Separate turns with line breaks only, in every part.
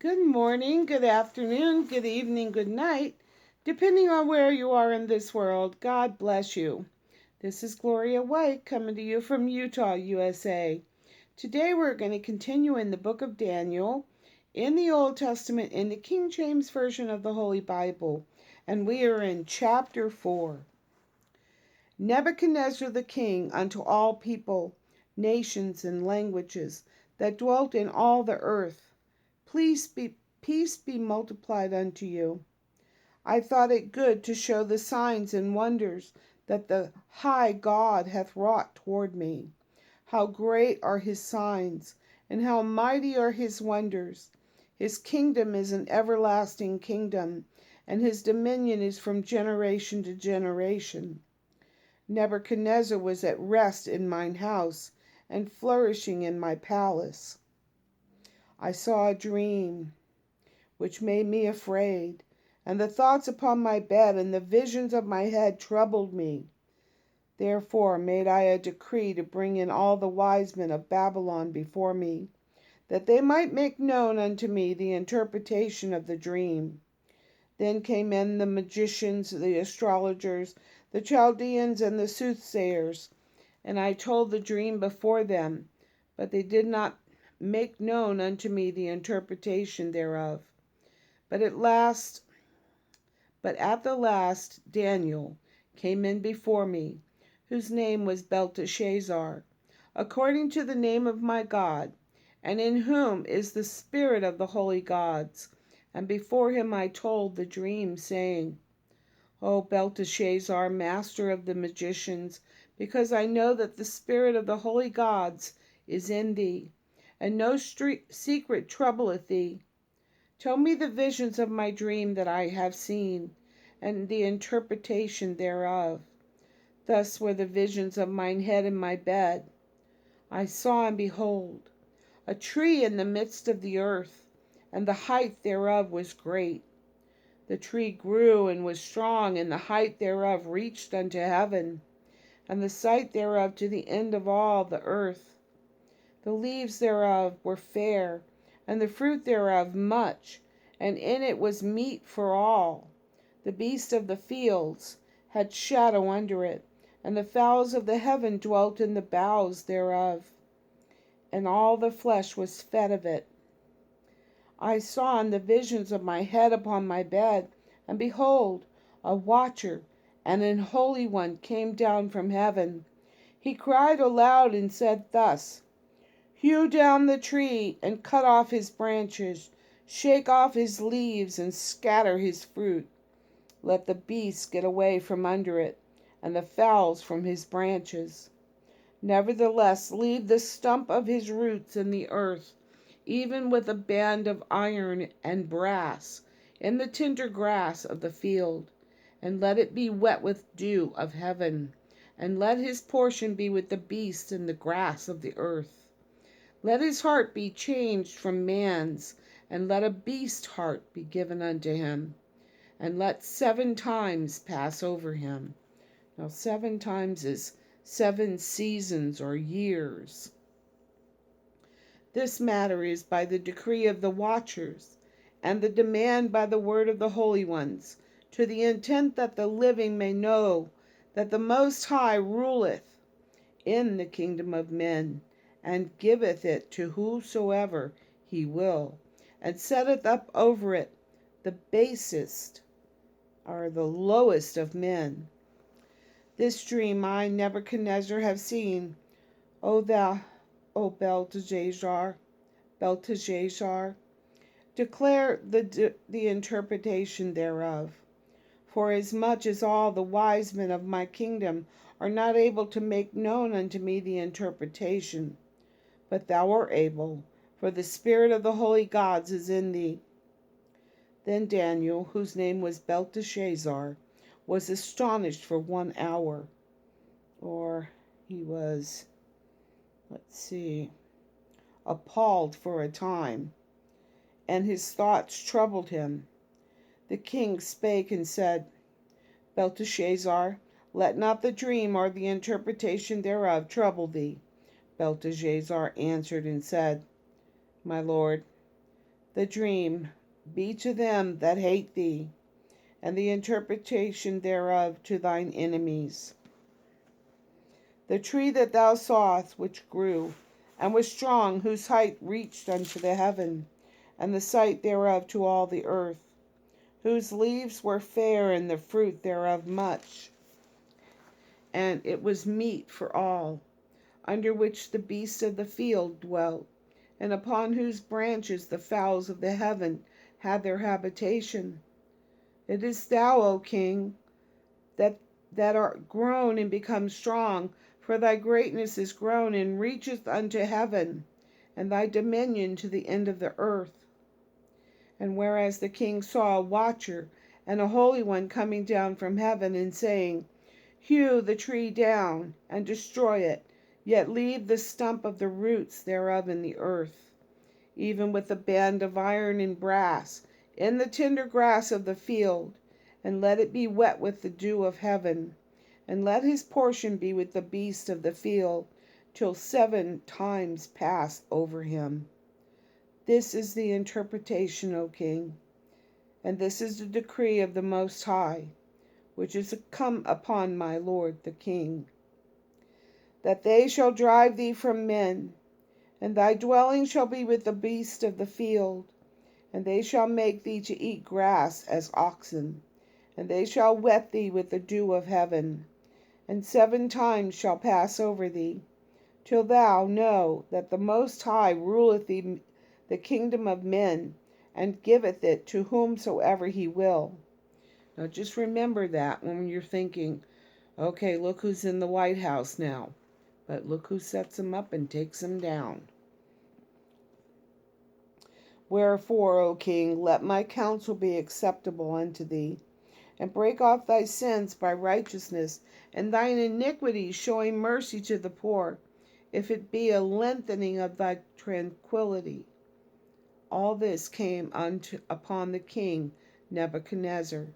Good morning, good afternoon, good evening, good night, depending on where you are in this world. God bless you. This is Gloria White coming to you from Utah, USA. Today we're going to continue in the book of Daniel in the Old Testament in the King James Version of the Holy Bible, and we are in chapter 4. Nebuchadnezzar the king unto all people, nations, and languages that dwelt in all the earth. Peace be multiplied unto you. I thought it good to show the signs and wonders that the high God hath wrought toward me. How great are his signs, and how mighty are his wonders. His kingdom is an everlasting kingdom, and his dominion is from generation to generation. Nebuchadnezzar was at rest in mine house, and flourishing in my palace. I saw a dream, which made me afraid, and the thoughts upon my bed and the visions of my head troubled me. Therefore made I a decree to bring in all the wise men of Babylon before me, that they might make known unto me the interpretation of the dream. Then came in the magicians, the astrologers, the Chaldeans, and the soothsayers, and I told the dream before them, but they did not make known unto me the interpretation thereof. But at the last Daniel came in before me, whose name was Belteshazzar, according to the name of my God, and in whom is the spirit of the holy gods. And before him I told the dream, saying, O Belteshazzar, master of the magicians, because I know that the spirit of the holy gods is in thee, and no secret troubleth thee. Tell me the visions of my dream that I have seen, and the interpretation thereof. Thus were the visions of mine head in my bed. I saw, and behold, a tree in the midst of the earth, and the height thereof was great. The tree grew and was strong, and the height thereof reached unto heaven, and the sight thereof to the end of all the earth. The leaves thereof were fair, and the fruit thereof much, and in it was meat for all. The beasts of the fields had shadow under it, and the fowls of the heaven dwelt in the boughs thereof, and all the flesh was fed of it. I saw in the visions of my head upon my bed, and behold, a watcher and an holy one came down from heaven. He cried aloud and said thus, Hew down the tree, and cut off his branches, shake off his leaves, and scatter his fruit. Let the beasts get away from under it, and the fowls from his branches. Nevertheless, leave the stump of his roots in the earth, even with a band of iron and brass, in the tender grass of the field, and let it be wet with dew of heaven, and let his portion be with the beasts in the grass of the earth. Let his heart be changed from man's, and let a beast heart be given unto him, and let 7 times pass over him. Now 7 times is 7 seasons or years. This matter is by the decree of the watchers, and the demand by the word of the holy ones, to the intent that the living may know that the Most High ruleth in the kingdom of men, and giveth it to whosoever he will, and setteth up over it the basest, or the lowest of men. This dream I, Nebuchadnezzar, have seen, O Belteshazzar, declare the interpretation thereof. For as much as all the wise men of my kingdom are not able to make known unto me the interpretation, but thou art able, for the spirit of the holy gods is in thee. Then Daniel, whose name was Belteshazzar, was astonished for 1 hour, or he was, appalled for a time, and his thoughts troubled him. The king spake and said, Belteshazzar, let not the dream or the interpretation thereof trouble thee. Belteshazzar answered and said, My lord, The dream be to them that hate thee, and the interpretation thereof to thine enemies. The tree that thou sawest, which grew, and was strong, whose height reached unto the heaven, and the sight thereof to all the earth, whose leaves were fair, and the fruit thereof much, and it was meat for all, under which the beasts of the field dwelt, and upon whose branches the fowls of the heaven had their habitation. It is thou, O King, that art grown and become strong, for thy greatness is grown and reacheth unto heaven, and thy dominion to the end of the earth. And whereas the king saw a watcher and a holy one coming down from heaven, and saying, Hew the tree down, and destroy it, yet leave the stump of the roots thereof in the earth, even with a band of iron and brass, in the tender grass of the field, and let it be wet with the dew of heaven, and let his portion be with the beasts of the field, till 7 times pass over him. This is the interpretation, O King, and this is the decree of the Most High, which is come upon my lord the king, that they shall drive thee from men, and thy dwelling shall be with the beasts of the field, and they shall make thee to eat grass as oxen, and they shall wet thee with the dew of heaven, and 7 times shall pass over thee, till thou know that the Most High ruleth the kingdom of men, and giveth it to whomsoever he will. Now just remember that when you're thinking, okay, look who's in the White House now, but look who sets him up and takes him down. Wherefore, O King, let my counsel be acceptable unto thee, and break off thy sins by righteousness, and thine iniquities showing mercy to the poor, if it be a lengthening of thy tranquility. All this came upon the king Nebuchadnezzar.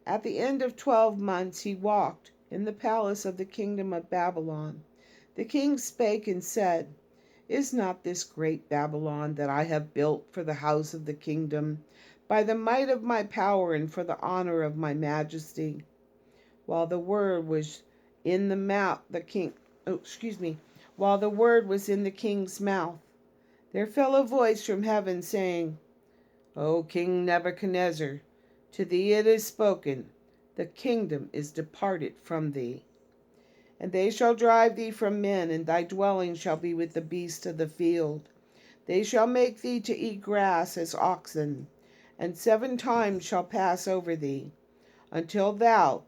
At the end of 12 months he walked in the palace of the kingdom of Babylon. The king spake and said, Is not this great Babylon that I have built for the house of the kingdom, by the might of my power and for the honor of my majesty? While the word was in the king's mouth, there fell a voice from heaven saying, O King Nebuchadnezzar, to thee it is spoken, the kingdom is departed from thee. And they shall drive thee from men, and thy dwelling shall be with the beasts of the field. They shall make thee to eat grass as oxen, and 7 times shall pass over thee, until thou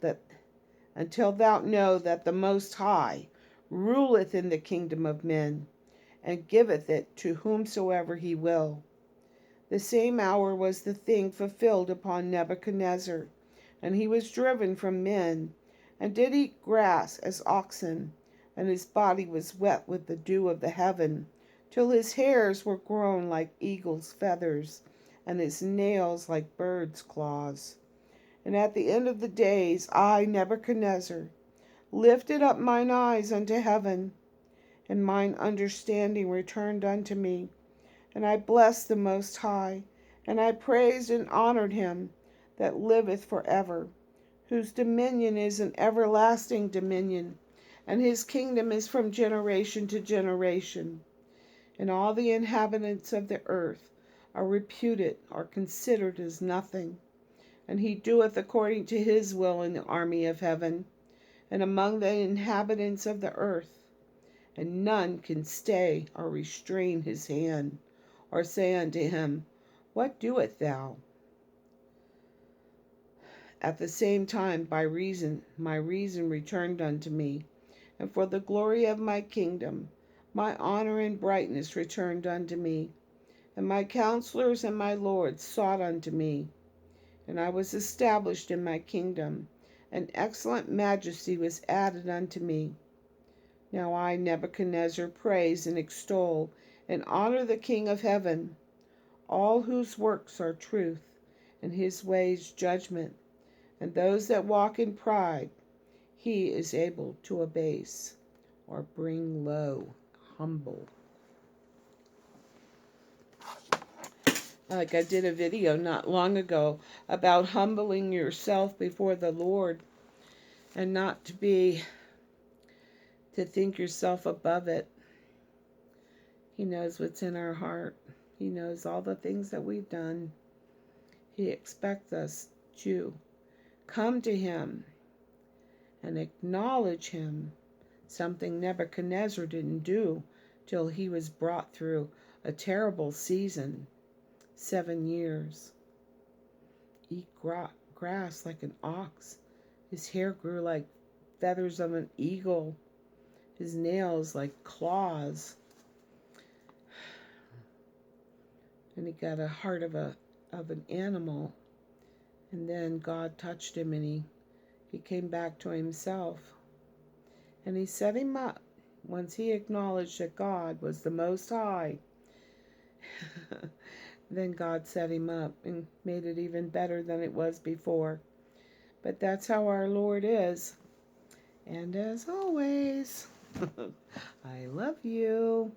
know that the Most High ruleth in the kingdom of men, and giveth it to whomsoever he will. The same hour was the thing fulfilled upon Nebuchadnezzar, and he was driven from men, and did eat grass as oxen, and his body was wet with the dew of the heaven, till his hairs were grown like eagle's feathers, and his nails like birds' claws. And at the end of the days, I, Nebuchadnezzar, lifted up mine eyes unto heaven, and mine understanding returned unto me, and I blessed the Most High, and I praised and honored him that liveth for ever, whose dominion is an everlasting dominion, and his kingdom is from generation to generation. And all the inhabitants of the earth are reputed or considered as nothing, and he doeth according to his will in the army of heaven, and among the inhabitants of the earth, and none can stay or restrain his hand, or say unto him, What doest thou? At the same time my reason returned unto me, and for the glory of my kingdom, my honor and brightness returned unto me, and my counselors and my lords sought unto me, and I was established in my kingdom, and excellent majesty was added unto me. Now I, Nebuchadnezzar, praise and extol and honor the King of heaven, all whose works are truth, and his ways judgment, and those that walk in pride he is able to abase or bring low, humble. Like I did a video not long ago about humbling yourself before the Lord and not to think yourself above it. He knows what's in our heart. He knows all the things that we've done. He expects us to come to him and acknowledge him, something Nebuchadnezzar didn't do till he was brought through a terrible season, 7 years. Eat grass like an ox. His hair grew like feathers of an eagle. His nails like claws. And he got a heart of an animal. And then God touched him and he came back to himself. And he set him up. Once he acknowledged that God was the Most High, then God set him up and made it even better than it was before. But that's how our Lord is. And as always, I love you.